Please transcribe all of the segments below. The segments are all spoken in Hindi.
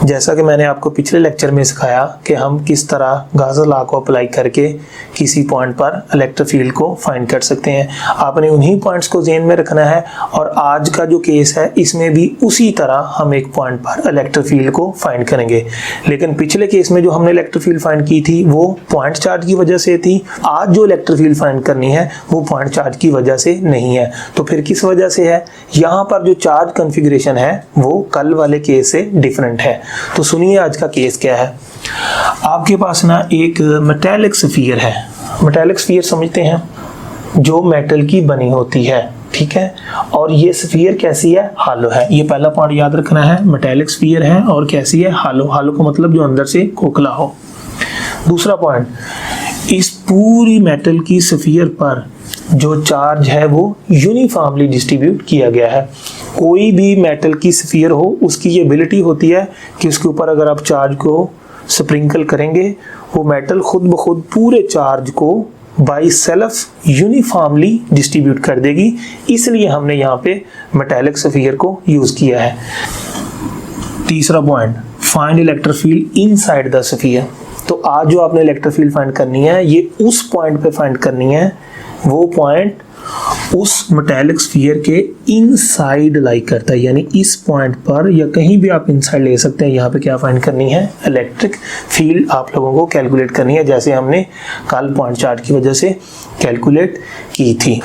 जैसा कि मैंने आपको पिछले लेक्चर में सिखाया कि हम किस तरह गाजर लॉ को अप्लाई करके किसी पॉइंट पर इलेक्ट्रिक फील्ड को फाइंड कर सकते हैं। आपने उन्हीं पॉइंट्स को ज़हन में रखना है और आज का जो केस है इसमें भी उसी तरह हम एक पॉइंट पर इलेक्ट्रिक फील्ड को फाइंड करेंगे। लेकिन पिछले केस में जो हमने इलेक्ट्रिक फील्ड फाइंड की थी वो पॉइंट चार्ज की वजह से थी। आज जो इलेक्ट्रिक फील्ड फाइंड करनी है वो पॉइंट चार्ज की वजह से नहीं है। तो फिर किस वजह से है? यहाँ पर जो चार्ज कॉन्फ़िगरेशन है वो कल वाले केस से डिफरेंट है। तो सुनिए आज का केस क्या है। आपके पास ना एक मेटालिक स्फीयर है। मेटालिक स्फीयर समझते हैं, जो मेटल की बनी होती है, ठीक है। और ये स्फीयर कैसी है? हालो है। ये पहला पॉइंट याद रखना है, मेटालिक स्फीयर है और कैसी है? हालो। हालो का मतलब जो अंदर से खोखला हो। दूसरा पॉइंट, इस पूरी मेटल की स्फीयर पर जो चार्ज है वो यूनिफॉर्मली डिस्ट्रीब्यूट किया गया है। कोई भी मेटल की स्फीयर हो उसकी ये एबिलिटी होती है कि उसके ऊपर अगर आप चार्ज को स्प्रिंकल करेंगे वो मेटल खुद ब खुद पूरे चार्ज को बाई सेल्फ यूनिफॉर्मली डिस्ट्रीब्यूट कर देगी। इसलिए हमने यहाँ पे मेटालिक स्फीयर को यूज किया है। तीसरा point, find electric field inside the sphere. तो आज जो आपने इलेक्ट्रिक फील्ड फाइंड करनी है ये उस पॉइंट पे फाइंड करनी है, वो पॉइंट उस मेटालिक स्फीयर के इनसाइड लाई करता है। यानी इस पॉइंट पर या कहीं भी आप इनसाइड ले सकते हैं। यहाँ पे क्या फाइंड करनी है? इलेक्ट्रिक फील्ड आप लोगों को कैलकुलेट करनी है, जैसे हमने कल पॉइंट चार्ज की वजह से कैलकुलेट की थी।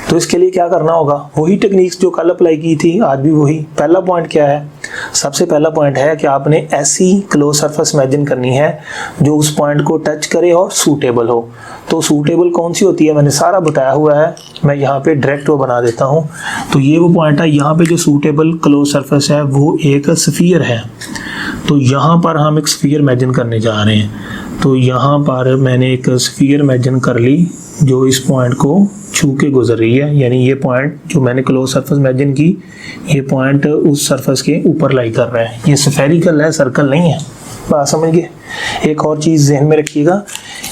तो इसके लिए क्या करना होगा? वही टेक्निक्स जो कल अप्लाई की थी आज भी वही। पहला पॉइंट क्या है? सबसे पहला पॉइंट है कि आपने ऐसी क्लोज सरफेस इमेजिन करनी है जो उस पॉइंट को टच करे और सूटेबल हो। तो सूटेबल कौन सी होती है मैंने सारा बताया हुआ है, मैं यहाँ पे डायरेक्ट वो बना देता हूँ। तो ये वो पॉइंट है, यहाँ पे जो सूटेबल क्लोज सरफेस है वो एक स्फीयर है। तो यहाँ पर हम एक स्फीयर इमेजिन करने जा रहे हैं। तो यहाँ पर मैंने एक स्फीयर इमेजिन कर ली जो इस पॉइंट को छू के गुजर रही है। यानी ये पॉइंट जो मैंने क्लोज सरफेस इमेजिन की, ये पॉइंट उस सरफेस के ऊपर लाई कर रहा है। ये स्फेरिकल है, सर्कल नहीं है। बात समझ गए? एक और चीज़ ज़हन में रखिएगा,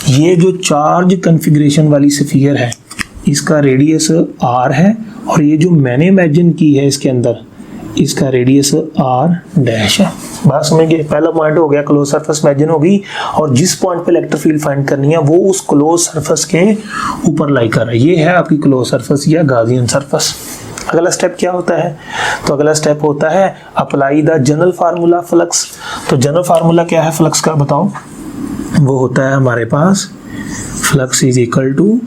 ये जो चार्ज कॉन्फ़िगरेशन वाली स्फीयर है इसका रेडियस r है और ये जो मैंने इमेजिन की है इसके अंदर इसका रेडियस r डैश है। बात समझ गए? पहला पॉइंट हो गया, क्लोज सरफेस इमेजिन होगी और जिस पॉइंट पे इलेक्ट्रिक फील्ड फाइंड करनी है वो उस क्लोज सरफेस के ऊपर लाई कर रहा है। ये है आपकी क्लोज सरफेस या गाउसियन सरफेस। अगला स्टेप क्या होता है? तो अगला स्टेप होता है apply the general formula flux. तो जनरल फार्मूला क्या है फ्लक्स का बताओ? वो होता है हमारे पास flux is equal to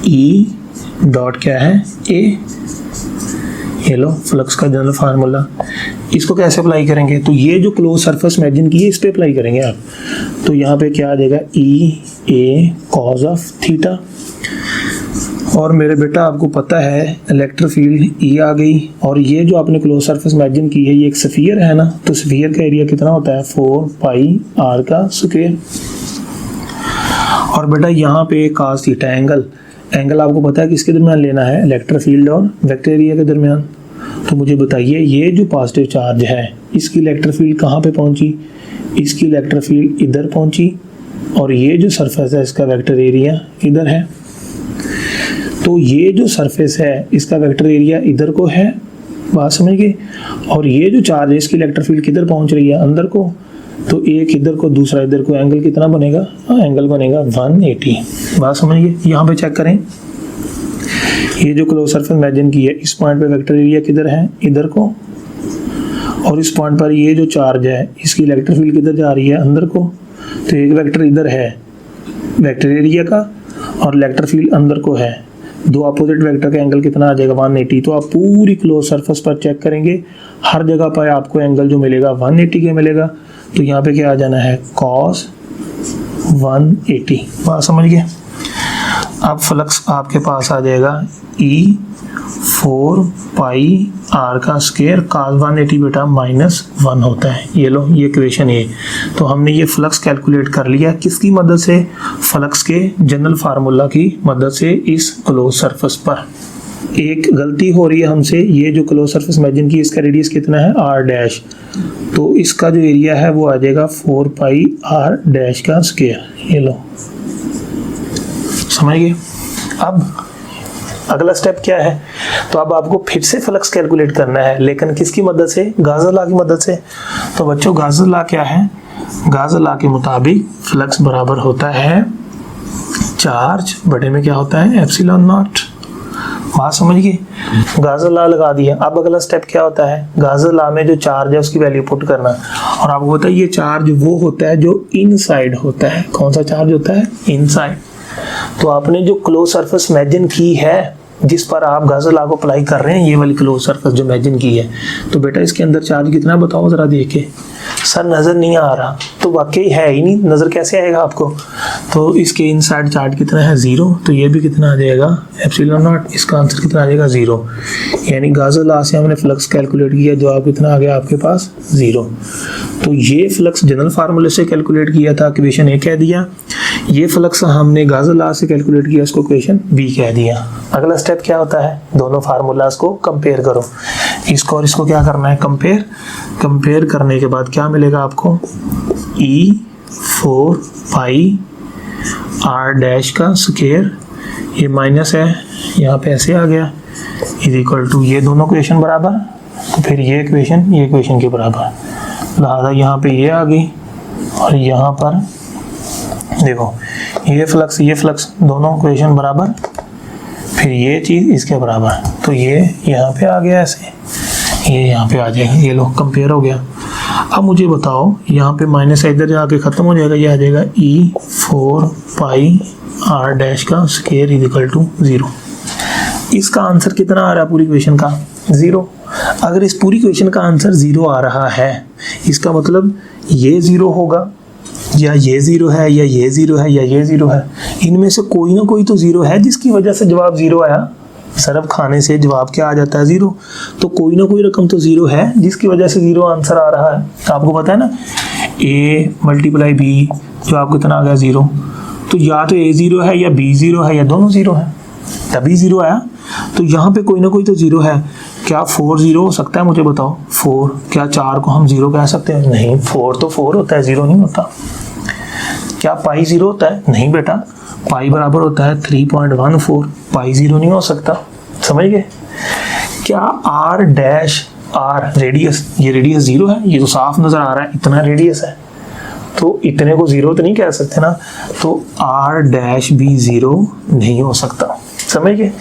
E dot क्या है? ए। ये लो फ्लक्स का जनरल फार्मूला। इसको कैसे अप्लाई करेंगे? तो ये जो क्लोज सरफेस इमेजिन की है इस पे अप्लाई करेंगे आप। तो यहाँ पे क्या आ जाएगा? ई ए कॉज ऑफ थीटा। और मेरे बेटा आपको पता है इलेक्ट्रिक फील्ड ई आ गई और ये जो आपने क्लोज सरफेस इमेजिन की है ये एक स्फीयर है ना। तो स्फीयर का एरिया कितना होता है? 4 पाई आर का स्क्वायर। और बेटा यहाँ पे cos थीटा एंगल आपको पता है किसके दरमियान लेना है? इलेक्ट्रिक फील्ड और वेक्टर एरिया के दरमियान। तो मुझे बताइए ये जो पॉजिटिव चार्ज है इसकी इलेक्ट्रिक फील्ड कहाँ पे पहुंची? इसकी इलेक्ट्रिक फील्ड इधर पहुंची और ये जो सरफेस है इसका वेक्टर एरिया इधर है। तो ये जो सरफेस है इसका वेक्टर एरिया इधर को है। बात समझ गए? और ये जो चार्ज है इसकी इलेक्ट्रिक फील्ड किधर पहुंच रही है? अंदर को। तो एक इधर को दूसरा इधर को, एंगल कितना बनेगा? एंगल बनेगा 180। बात समझ गए? यहाँ पे चेक करें, ये जो क्लोज सरफेस इमेजिन की है इस पॉइंट पे वेक्टर एरिया किधर है? इधर को। और इस पॉइंट पर ये जो चार्ज है इसकी इलेक्ट्रिक फील्ड किधर जा रही है? अंदर को। तो एक वेक्टर इधर है वेक्टर एरिया का और इलेक्ट्रिक फील्ड अंदर को है। दो अपोजिट वेक्टर का एंगल कितना आ जाएगा? 180। तो आप पूरी क्लोज सरफेस पर चेक करेंगे, हर जगह पर आपको एंगल जो मिलेगा 180 के मिलेगा। तो यहाँ पे क्या आ जाना है? cos 180। बात समझ गए? अब फ्लक्स आपके पास आ जाएगा ई 4 पाई आर का स्क्वायर। cos 180 बेटा -1 होता है। ये लो ये इक्वेशन है। तो हमने ये फ्लक्स कैलकुलेट कर लिया किसकी मदद से? फ्लक्स के जनरल फार्मूला की मदद से इस क्लोज सरफेस पर। एक गलती हो रही है हमसे, ये जो क्लोज सरफेस इमेजिन की इसका रेडियस कितना है? r dash. तो इसका जो एरिया है वो आ जाएगा 4 पाई r डैश का स्क्वायर। ये लो समझ गए? अब अगला स्टेप क्या है? तो अब आपको फिर से फ्लक्स कैलकुलेट करना है, लेकिन किसकी मदद से? गाजर लॉ की मदद से। तो बच्चों गाजर लॉ क्या है? गाजर लॉ के मुताबिक फ्लक्स बराबर होता है चार्ज बटे में क्या होता है? Epsilon not. बात समझ गई? गाजर लॉ लगा दिया। अब अगला स्टेप क्या होता है? गाजर लॉ में जो चार्ज है उसकी वैल्यू पुट करना। और आपको पता है ये चार्ज वो होता है जो इनसाइड होता है। कौन सा चार्ज होता है? इनसाइड। तो आपने जो क्लोज सरफेस इमेजिन की है, जिस पर आप गाजर लॉ को अप्लाई कर रहे हैं, ये वाली क्लोज सरफेस जो इमेजिन की है, तो बेटा इसके अंदर चार्ज कितना बताओ जरा देख के। सर नजर नहीं आ रहा, तो वाकई है ही नहीं, नजर कैसे आएगा आपको? तो इसके इनसाइड चार्ज कितना है? 0। तो ये भी कितना आ जाएगा? Epsilon not. इसका आंसर कितना आ जाएगा? 0। यानी गाजर लॉ से हमने फ्लक्स कैलकुलेट किया, जवाब कितना आ गया आपके पास? 0। तो ये फ्लक्स जनरल फार्मूले से कैलकुलेट किया था, इक्वेशन ए कह दिया। ये फ्लक्स हमने गाजर लॉ से कैलकुलेट किया, इसको इक्वेशन बी कह दिया। अगला स्टेप क्या होता है? दोनों फार्मूलाज को कंपेयर करो। इसको और इसको क्या करना है? कंपेयर। कंपेयर करने के बाद क्या मिलेगा आपको? E4 पाई r डैश का स्क्वायर, ये माइनस है, यहाँ पे ऐसे आ गया, इज इक्वल टू ये दोनों इक्वेशन बराबर, तो फिर ये इक्वेशन के बराबर, लिहाजा यहाँ पे ये आ गई और यहाँ पर देखो ये फ्लक्स दोनों इक्वेशन बराबर, फिर ये चीज़ इसके बराबर, तो ये यहाँ पे आ गया ऐसे, ये यहाँ पे आ जाएगा। ये लो कंपेयर हो गया। अब मुझे बताओ यहाँ पे माइनस इधर जाके ख़त्म हो जाएगा, ये आ जाएगा E4 पाई r डैश का स्क्वायर इज इक्वल टू 0। इसका आंसर कितना आ रहा है पूरी इक्वेशन का? 0। अगर इस पूरी इक्वेशन का आंसर 0 आ रहा है, इसका मतलब ये 0 होगा, या ये 0 है, या ये 0 है, या ये 0 है। इनमें से कोई ना कोई तो 0 है जिसकी वजह से जवाब 0 आया। सरफ खाने से जवाब क्या आ जाता है? 0। तो कोई ना कोई रकम तो 0 है जिसकी वजह से 0 आंसर आ रहा है। आपको पता है ना, a मल्टीप्लाई b, जो आपको कितना आ गया? 0। तो या तो a 0 है, या b 0 है, या दोनों 0 है, तभी 0 आया। तो यहाँ पे कोई ना कोई तो 0 है। क्या 4 0 हो सकता है? मुझे बताओ। 4, क्या 4 को हम 0 कह सकते हैं? नहीं, 4 तो 4 होता है, 0 नहीं होता। क्या पाई 0 होता है? नहीं बेटा, पाई बराबर होता है 3.14, पाई 0 नहीं हो सकता। समझ गए? क्या r डैश r रेडियस, ये रेडियस 0 है? ये तो साफ नजर आ रहा है, इतना रेडियस है, तो इतने को 0 तो नहीं कह सकते ना, तो r डैश भी 0 नहीं हो सकता। समझ गए?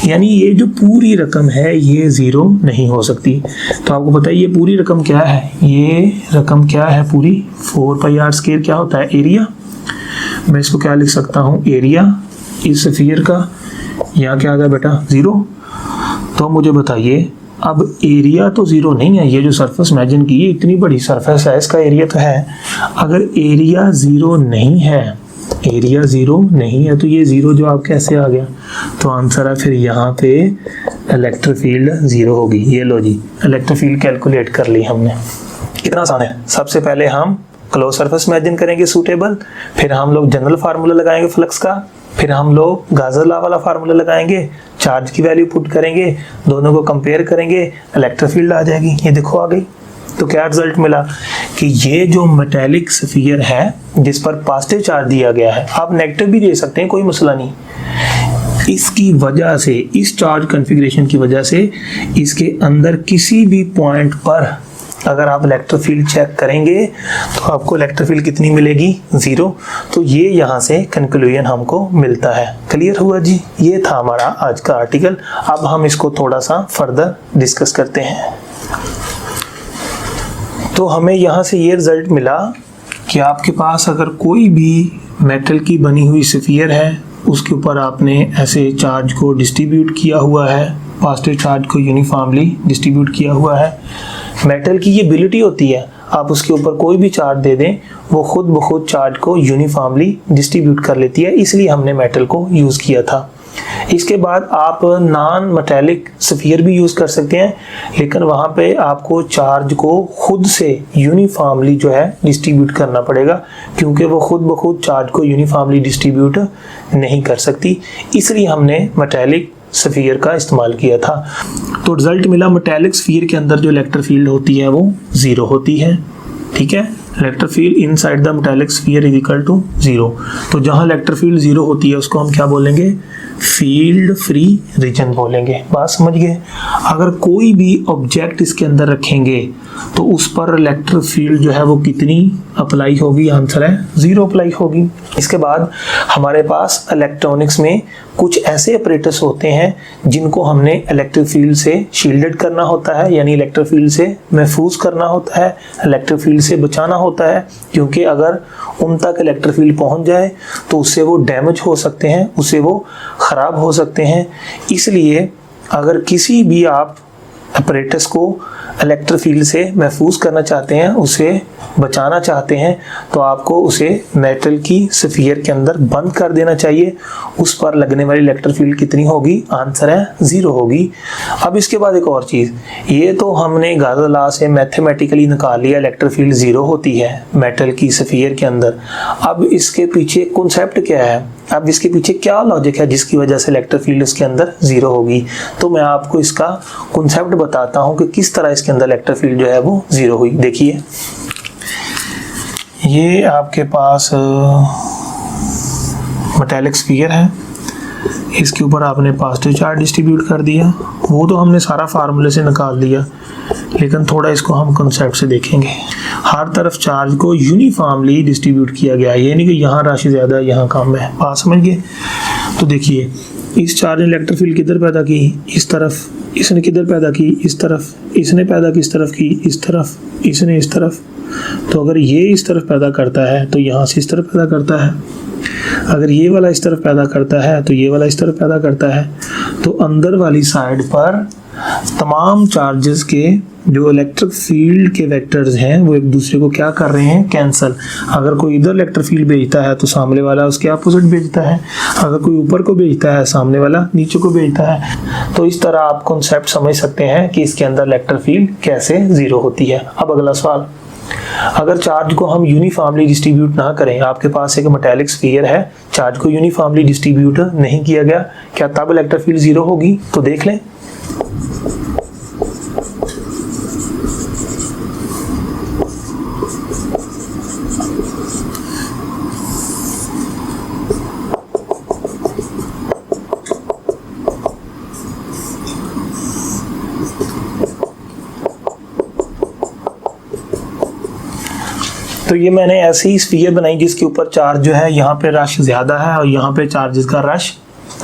यानी ये जो पूरी रकम है ये 0 नहीं हो सकती। तो आपको पता है ये पूरी रकम क्या है? ये रकम क्या है पूरी? 4 पाई r स्क्वायर क्या होता है? एरिया। मैं इसको क्या लिख सकता हूँ? एरिया इस स्फीयर का। यहाँ क्या आ गया बेटा? 0। तो मुझे बताइए, अब एरिया तो 0 नहीं है, ये जो सरफेस इमेजिन की इतनी बड़ी सरफेस है, इसका एरिया तो है। अगर एरिया 0 नहीं है, एरिया 0 नहीं है, तो ये 0 जो आप कैसे आ गया? तो आंसर है फिर यहाँ पे इलेक्ट्रिक फील्ड 0 होगी। ये लो जी, इलेक्ट्रिक फील्ड कैलकुलेट कर ली हमने। कितना आसान है। सबसे पहले हम क्लोज सरफेस इमेजिन करेंगे सूटेबल, फिर हम लोग जनरल फार्मूला लगाएंगे फ्लक्स का, फिर हम लोग गाजर लॉ वाला फार्मूला लगाएंगे, चार्ज की वैल्यू पुट करेंगे, दोनों को कंपेयर करेंगे, इलेक्ट्रिक फील्ड आ जाएगी। ये देखो आ गई। तो क्या रिजल्ट मिला कि ये जो मेटेलिक स्फीयर है जिस पर पॉजिटिव चार्ज दिया गया है, आप नेगेटिव भी दे सकते हैं, कोई मसला नहीं, इसकी वजह से, इस चार्ज कॉन्फ़िगरेशन की वजह से इसके अंदर किसी भी पॉइंट पर अगर आप इलेक्ट्रिक फील्ड चेक करेंगे तो आपको इलेक्ट्रिक फील्ड कितनी मिलेगी? 0। तो ये यहाँ से कंक्लूजन हमको मिलता है। क्लियर हुआ जी? ये था हमारा आज का आर्टिकल। अब हम इसको थोड़ा सा फर्दर डिस्कस करते हैं। तो हमें यहाँ से ये रिजल्ट मिला कि आपके पास अगर कोई भी मेटल की बनी हुई स्फीयर है, उसके ऊपर आपने ऐसे चार्ज को डिस्ट्रीब्यूट किया हुआ है, पॉजिटिव चार्ज को यूनिफॉर्मली डिस्ट्रीब्यूट किया हुआ है। मेटल की ये एबिलिटी होती है, आप उसके ऊपर कोई भी चार्ज दे दें वो खुद ब खुद चार्ज को यूनिफॉर्मली डिस्ट्रीब्यूट कर लेती है, इसलिए हमने मेटल को यूज़ किया था। इसके बाद आप नॉन मेटेलिक स्फीयर भी यूज़ कर सकते हैं, लेकिन वहाँ पे आपको चार्ज को खुद से यूनिफॉर्मली जो है डिस्ट्रीब्यूट करना पड़ेगा, क्योंकि वो खुद ब खुद चार्ज को यूनिफॉर्मली डिस्ट्रीब्यूट नहीं कर सकती, इसलिए हमने मेटेलिक स्फीयर का इस्तेमाल किया था। तो रिजल्ट मिला मेटेलिक स्फीयर के अंदर जो इलेक्ट्रिक फील्ड होती है वो 0 होती है। ठीक है, electric field inside the metallic sphere is equal to 0। तो जहां इलेक्ट्रिक फील्ड 0 होती है उसको हम क्या बोलेंगे? फील्ड फ्री रीजन बोलेंगे। बात समझ गए? अगर कोई भी ऑब्जेक्ट इसके अंदर रखेंगे तो उस पर इलेक्ट्रिक फील्ड जो है वो कितनी अप्लाई होगी? आंसर है 0 अप्लाई होगी। इसके बाद हमारे पास इलेक्ट्रॉनिक्स में कुछ ऐसे ऑपरेटर्स होते हैं जिनको हमने इलेक्ट्रिक फील्ड से शील्डेड करना होता है, यानी इलेक्ट्रिक फील्ड से महफूज करना होता है, इलेक्ट्रिक फील्ड से बचाना होता है, क्योंकि अगर उन तक इलेक्ट्रिक फील्ड पहुंच जाए तो उससे वो डैमेज हो सकते हैं, उससे वो ख़राब हो सकते हैं। इसलिए अगर किसी भी आप ऑपरेटर्स को इलेक्ट्रिक फील्ड से महफूज करना चाहते हैं, उसे बचाना चाहते हैं, तो आपको उसे मेटल की स्फीयर के अंदर बंद कर देना चाहिए। उस पर लगने वाली इलेक्ट्रिक फील्ड कितनी होगी? आंसर है 0 होगी। अब इसके बाद एक और चीज़, ये तो हमने गाज़ा लॉ से मैथमेटिकली निकाल लिया इलेक्ट्रिक फील्ड 0 होती है मेटल की स्फीयर के अंदर। अब इसके पीछे कॉन्सेप्ट क्या है? अब इसके पीछे क्या लॉजिक है जिसकी वजह से इलेक्ट्रिक फील्ड उसके अंदर 0 होगी? तो मैं आपको इसका कॉन्सेप्ट बताता हूँ कि किस तरह इसके अंदर इलेक्ट्रिक फील्ड जो है वो 0 हुई। देखिए, ये आपके पास मेटालिक स्फीयर है, इसके ऊपर आपने पॉजिटिव चार्ज डिस्ट्रीब्यूट कर दिया। वो तो हमने सारा फार्मूले से निकाल दिया, लेकिन थोड़ा इसको हम कॉन्सेप्ट से देखेंगे। हर तरफ चार्ज को यूनिफॉर्मली डिस्ट्रीब्यूट किया गया है, ये नहीं कि यहाँ राशि ज़्यादा है यहाँ कम है। बात समझ गए? तो देखिए, इस चार्ज ने इलेक्ट्रिक फील्ड किधर पैदा की? इस तरफ। इसने किधर पैदा की? इस तरफ। इसने पैदा किस तरफ की? इस तरफ। इसने इस तरफ। तो अगर ये इस तरफ पैदा करता है तो यहाँ से इस तरफ पैदा करता है, अगर ये वाला इस तरफ पैदा करता है तो ये वाला इस तरफ पैदा करता है। तो अंदर वाली साइड पर तमाम चार्जेस के जो इलेक्ट्रिक फील्ड के वेक्टर्स हैं वो एक दूसरे को क्या कर रहे हैं? कैंसल। अगर कोई इधर इलेक्ट्रिक फील्ड भेजता है तो सामने वाला उसके अपोजिट भेजता है, अगर कोई ऊपर को भेजता है सामने वाला नीचे को भेजता है। तो इस तरह आप कॉन्सेप्ट समझ सकते हैं कि इसके अंदर इलेक्ट्रिक फील्ड कैसे 0 होती है। अब अगला सवाल, अगर चार्ज को हम यूनिफॉर्मली डिस्ट्रीब्यूट ना करें, आपके पास एक मेटालिक स्फीयर है, चार्ज को यूनिफॉर्मली डिस्ट्रीब्यूट नहीं किया गया, क्या तब इलेक्ट्रिक फील्ड 0 होगी? तो देख लें। तो ये मैंने ऐसी ही स्फीयर बनाई जिसके ऊपर चार्ज जो है यहाँ पे रश ज़्यादा है और यहाँ पे चार्जेस का रश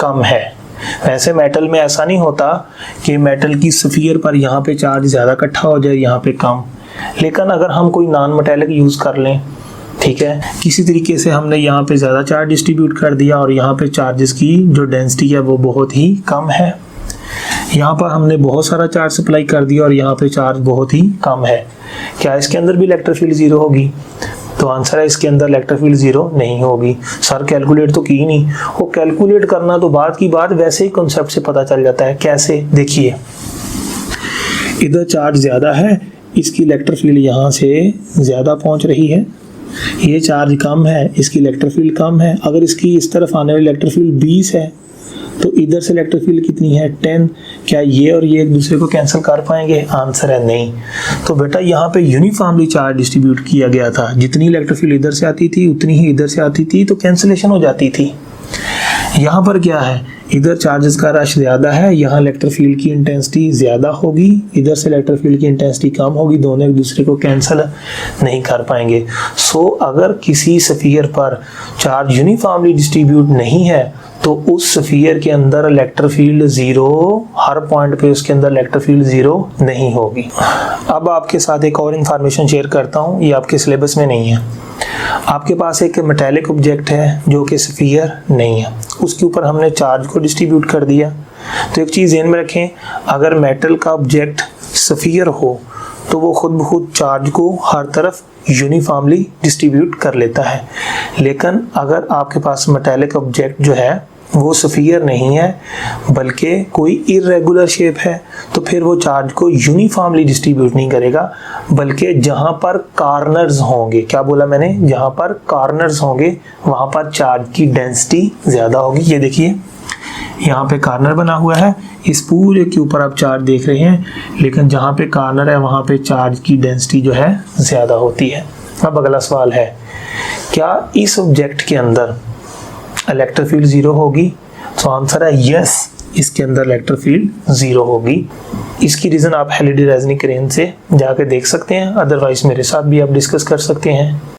कम है। वैसे मेटल में ऐसा नहीं होता कि मेटल की स्फीयर पर यहाँ पे चार्ज ज़्यादा इकट्ठा हो जाए, यहाँ पे कम। लेकिन अगर हम कोई नॉन मेटेलिक यूज़ कर लें, ठीक है, किसी तरीके से हमने यहाँ पे ज़्यादा चार्ज डिस्ट्रीब्यूट कर दिया और यहाँ पे चार्जेस की जो डेंसिटी है वो बहुत ही कम है, यहाँ पर हमने बहुत सारा चार्ज सप्लाई कर दिया और यहाँ पे चार्ज बहुत ही कम है, क्या इसके अंदर भी इलेक्ट्रिक फील्ड 0 होगी? तो आंसर है इसके अंदर इलेक्ट्रिक फील्ड 0 नहीं होगी। सर कैलकुलेट तो की नहीं, वो कैलकुलेट करना तो बात की बात, वैसे ही कॉन्सेप्ट से पता चल जाता है। कैसे? देखिए, इधर चार्ज ज़्यादा है, इसकी इलेक्ट्रिक फील्ड यहाँ से ज़्यादा पहुँच रही है, ये चार्ज कम है, इसकी इलेक्ट्रिक फील्ड कम है। अगर इसकी इस तरफ आने वाली इलेक्ट्रिक फील्ड 20 है तो इधर से इलेक्ट्रिक फील्ड कितनी है? 10। क्या ये और ये एक दूसरे को कैंसिल कर पाएंगे? आंसर है नहीं। तो बेटा यहाँ पे यूनिफॉर्मली चार्ज डिस्ट्रीब्यूट किया गया था, जितनी इलेक्ट्रिक फील्ड इधर से आती थी उतनी ही इधर से आती थी, तो कैंसिलेशन हो जाती थी। यहाँ पर क्या है? इधर चार्जेस का रश ज़्यादा है, यहाँ इलेक्ट्रिक फील्ड की इंटेंसिटी ज़्यादा होगी, इधर से इलेक्ट्रिक फील्ड की इंटेंसिटी कम होगी, दोनों एक दूसरे को कैंसिल नहीं कर पाएंगे। सो अगर किसी स्फीयर पर चार्ज यूनिफॉर्मली डिस्ट्रीब्यूट नहीं है तो उस स्फीयर के अंदर इलेक्ट्रिक फील्ड 0, हर पॉइंट पे उसके अंदर इलेक्ट्रिक फील्ड 0 नहीं होगी। अब आपके साथ एक और इन्फॉर्मेशन शेयर करता हूँ, ये आपके सिलेबस में नहीं है। आपके पास एक मेटालिक ऑब्जेक्ट है जो कि स्फीयर नहीं है, उसके ऊपर हमने चार्ज को डिस्ट्रीब्यूट कर दिया। तो एक चीज़ ध्यान में रखें, अगर मेटल का ऑब्जेक्ट स्फीयर हो तो वो खुद ब खुद चार्ज को हर तरफ यूनिफॉर्मली डिस्ट्रीब्यूट कर लेता है। लेकिन अगर आपके पास मेटालिक ऑब्जेक्ट जो है वो स्फीयर नहीं है बल्कि कोई इरेगुलर शेप है, तो फिर वो चार्ज को यूनिफॉर्मली डिस्ट्रीब्यूट नहीं करेगा, बल्कि जहाँ पर कॉर्नर्स होंगे, क्या बोला मैंने, जहाँ पर कॉर्नर्स होंगे वहाँ पर चार्ज की डेंसिटी ज़्यादा होगी। ये देखिए, यहाँ पे कॉर्नर बना हुआ है, इस पूरे के ऊपर आप चार्ज देख रहे हैं, लेकिन जहाँ पे कॉर्नर है वहाँ पे चार्ज की डेंसिटी जो है ज़्यादा होती है। अब अगला सवाल है, क्या इस ऑब्जेक्ट के अंदर इलेक्ट्रिक फील्ड 0 होगी? तो आंसर है यस, इसके अंदर इलेक्ट्रिक फील्ड 0 होगी। इसकी रीजन आप हेलिडी रेजनी क्रेन से जाके देख सकते हैं, अदरवाइज मेरे साथ भी आप डिस्कस कर सकते हैं।